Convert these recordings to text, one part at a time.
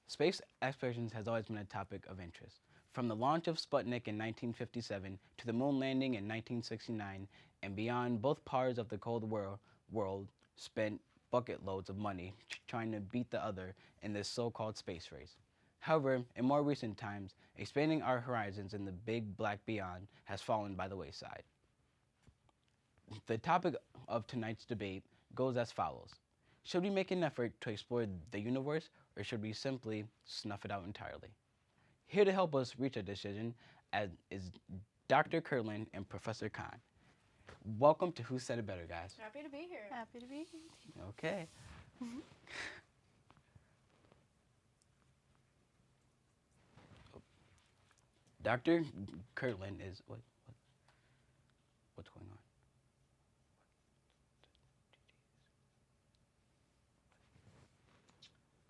Space explorations has always been a topic of interest. From the launch of Sputnik in 1957 to the moon landing in 1969 and beyond, both powers of the world spent bucket loads of money trying to beat the other in this so-called space race. However, in more recent times, expanding our horizons in the big black beyond has fallen by the wayside. The topic of tonight's debate goes as follows. Should we make an effort to explore the universe, or should we simply snuff it out entirely? Here to help us reach a decision is Dr. Kirtland and Professor Khan. Welcome to Who Said It Better, guys. Happy to be here. Happy to be here. Okay. Dr. Kirtland is what's going on?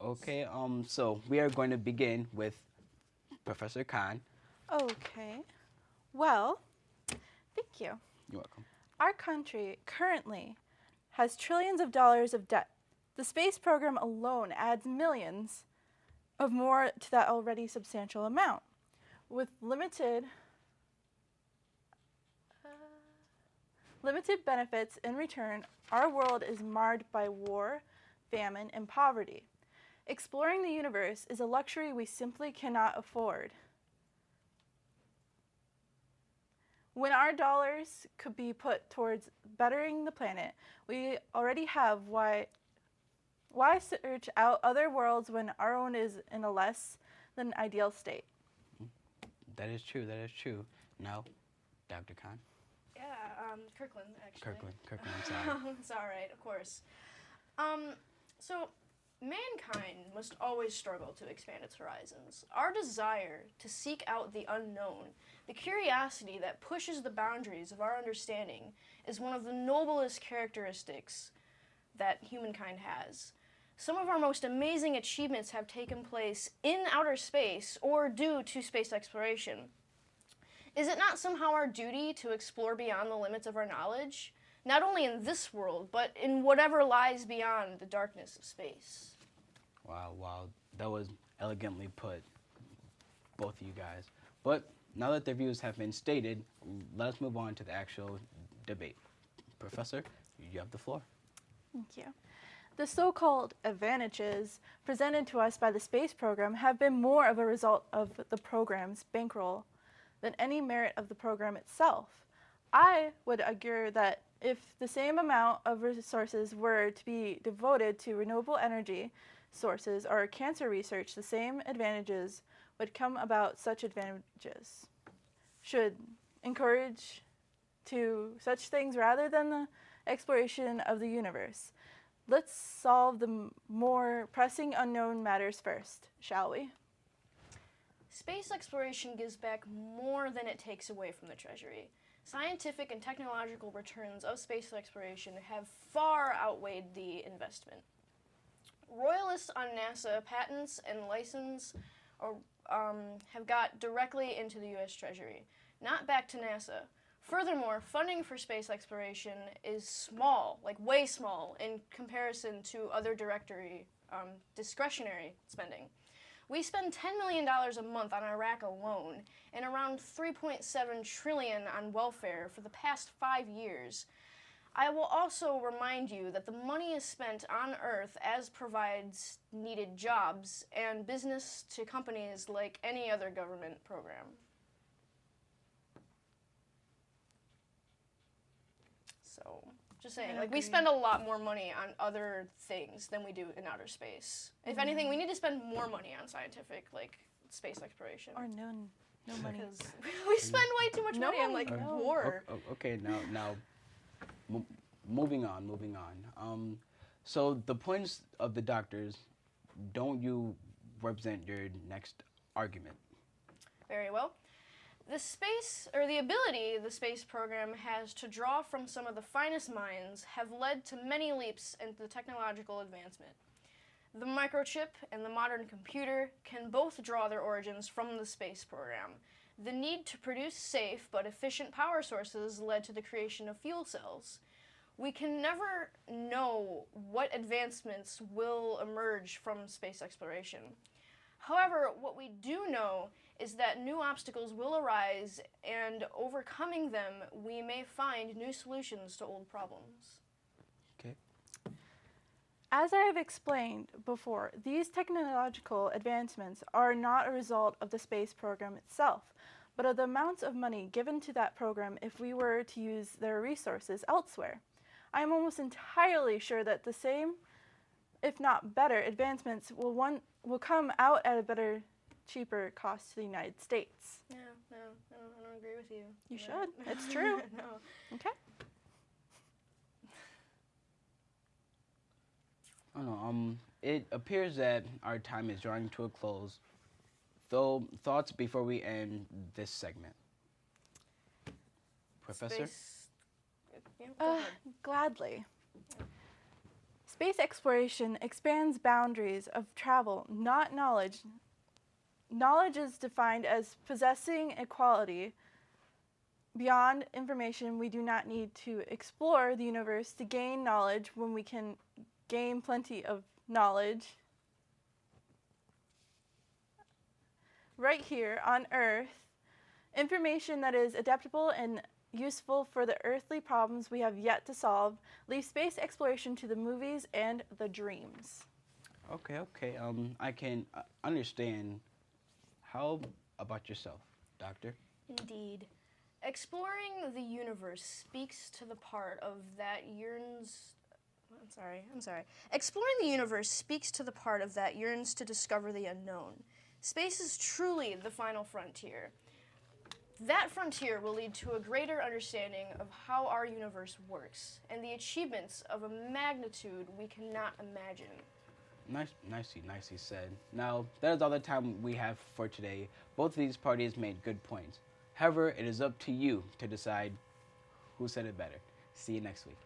Okay, so we are going to begin with Professor Khan. Okay. Well, thank you. You're welcome. Our country currently has trillions of dollars of debt. The space program alone adds millions of more to that already substantial amount. With limited benefits in return, our world is marred by war, famine, and poverty. Exploring the universe is a luxury we simply cannot afford. When our dollars could be put towards bettering the planet, we already have. Why search out other worlds when our own is in a less than ideal state? That is true, that is true. Now, Dr. Khan. Yeah, Kirkland, actually. Kirkland, I'm sorry. It's all right, of course. So, mankind must always struggle to expand its horizons. Our desire to seek out the unknown, the curiosity that pushes the boundaries of our understanding, is one of the noblest characteristics that humankind has. Some of our most amazing achievements have taken place in outer space or due to space exploration. Is it not somehow our duty to explore beyond the limits of our knowledge? Not only in this world, but in whatever lies beyond the darkness of space. Wow, that was elegantly put, both of you guys. But now that their views have been stated, let us move on to the actual debate. Professor, you have the floor. Thank you. The so-called advantages presented to us by the space program have been more of a result of the program's bankroll than any merit of the program itself. I would argue that if the same amount of resources were to be devoted to renewable energy sources or cancer research, the same advantages would come about. Such advantages should encourage to such things rather than the exploration of the universe. Let's solve the more pressing unknown matters first, shall we? Space exploration gives back more than it takes away from the treasury. Scientific and technological returns of space exploration have far outweighed the investment. Royalists on NASA patents and license have got directly into the U.S. Treasury, not back to NASA. Furthermore, funding for space exploration is small, like way small, in comparison to other discretionary spending. We spend $10 million a month on Iraq alone and around $3.7 trillion on welfare for the past 5 years. I will also remind you that the money is spent on Earth as provides needed jobs and business to companies like any other government program. So, just saying, like, we spend a lot more money on other things than we do in outer space. If anything, we need to spend more money on scientific, like, space exploration. Or no money. Because we spend way too much money on, like, war. Okay, now, moving on. So the points of the doctors, don't you represent your next argument? Very well. The ability the space program has to draw from some of the finest minds have led to many leaps in the technological advancement. The microchip and the modern computer can both draw their origins from the space program. The need to produce safe but efficient power sources led to the creation of fuel cells. We can never know what advancements will emerge from space exploration. However, what we do know is that new obstacles will arise, and overcoming them, we may find new solutions to old problems. Okay. As I have explained before, these technological advancements are not a result of the space program itself, but of the amounts of money given to that program if we were to use their resources elsewhere. I am almost entirely sure that the same, if not better, advancements will come out at a better, cheaper cost to the United States. Yeah, no, I don't agree with you. You No. should. It's true. No. Okay. I don't know. It appears that our time is drawing to a close. Though, thoughts before we end this segment? Professor? Space. Yeah, go ahead. Gladly. Space exploration expands boundaries of travel, not knowledge. Knowledge is defined as possessing a quality beyond information. We do not need to explore the universe to gain knowledge when we can gain plenty of knowledge right here on Earth. Information that is adaptable and useful for the earthly problems we have yet to solve. Leave space exploration to the movies and the dreams. Okay. I can understand. How about yourself, Doctor? Indeed. Exploring the universe speaks to the part of that yearns. I'm sorry. Exploring the universe speaks to the part of that yearns to discover the unknown. Space is truly the final frontier. That frontier will lead to a greater understanding of how our universe works and the achievements of a magnitude we cannot imagine. Nicely said. Now, that is all the time we have for today. Both of these parties made good points. However, it is up to you to decide who said it better. See you next week.